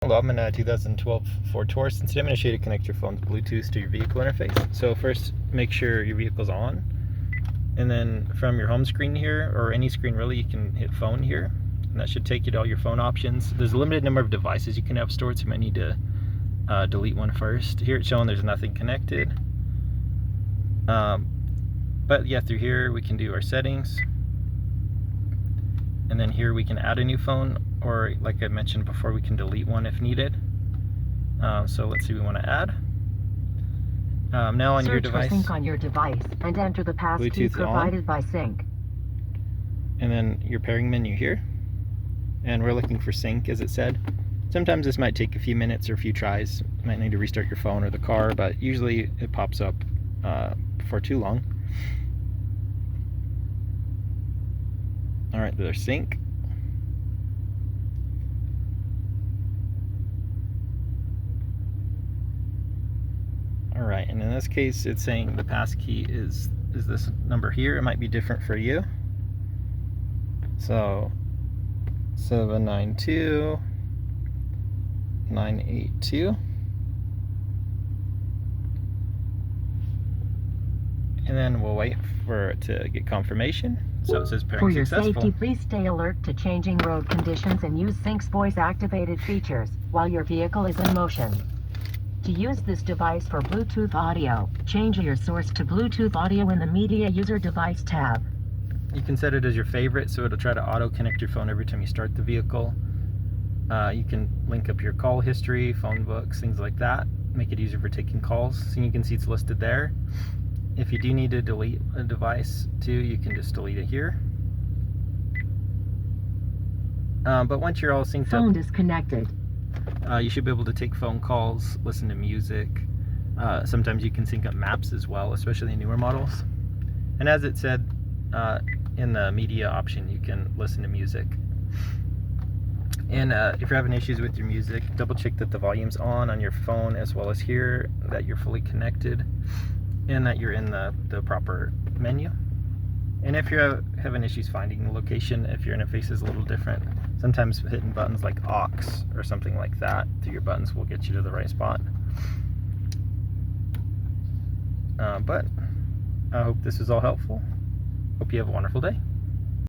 Hello, I'm in a 2012 Ford Taurus, and today I'm going to show you how to connect your phone's Bluetooth to your vehicle interface. So first, make sure your vehicle's on, and then from your home screen here, or any screen really, you can hit phone here, and that should take you to all your phone options. There's a limited number of devices you can have stored, so you might need to delete one first. Here it's showing there's nothing connected. But yeah, through here we can do our settings, and then here we can add a new phone, or like I mentioned before, we can delete one if needed. So let's see, we want to add. Now on your device, Search for sync on your device and enter the passkey Bluetooth provided on, by sync. and then your pairing menu here, and we're looking for sync as it said. Sometimes this might take a few minutes or a few tries. You might need to restart your phone or the car, but usually it pops up before too long. Alright, there's sync. Alright, and in this case it's saying the passkey is this number here. It might be different for you. So 792982, and then we'll wait for it to get confirmation. So it says pairing For your successful. safety, please stay alert to changing road conditions and use Sync's voice-activated features while your vehicle is in motion. To use this device for Bluetooth audio, change your source to Bluetooth audio in the Media User Device tab. You can set it as your favorite, so it'll try to auto-connect your phone every time you start the vehicle. You can link up your call history, phone books, things like that. Make it easier for taking calls. So you can see it's listed there. If you do need to delete a device too, you can just delete it here. But once you're all synced up, Phone disconnected. you should be able to take phone calls, listen to music. Sometimes you can sync up maps as well, especially in newer models. And as it said in the media option, you can listen to music. And if you're having issues with your music, double check that the volume's on your phone, as well as here, that you're fully connected, and that you're in the proper menu. And if you're having issues finding the location, if your interface is a little different, sometimes hitting buttons like aux or something like that through your buttons will get you to the right spot. But I hope this is all helpful. Hope you have a wonderful day.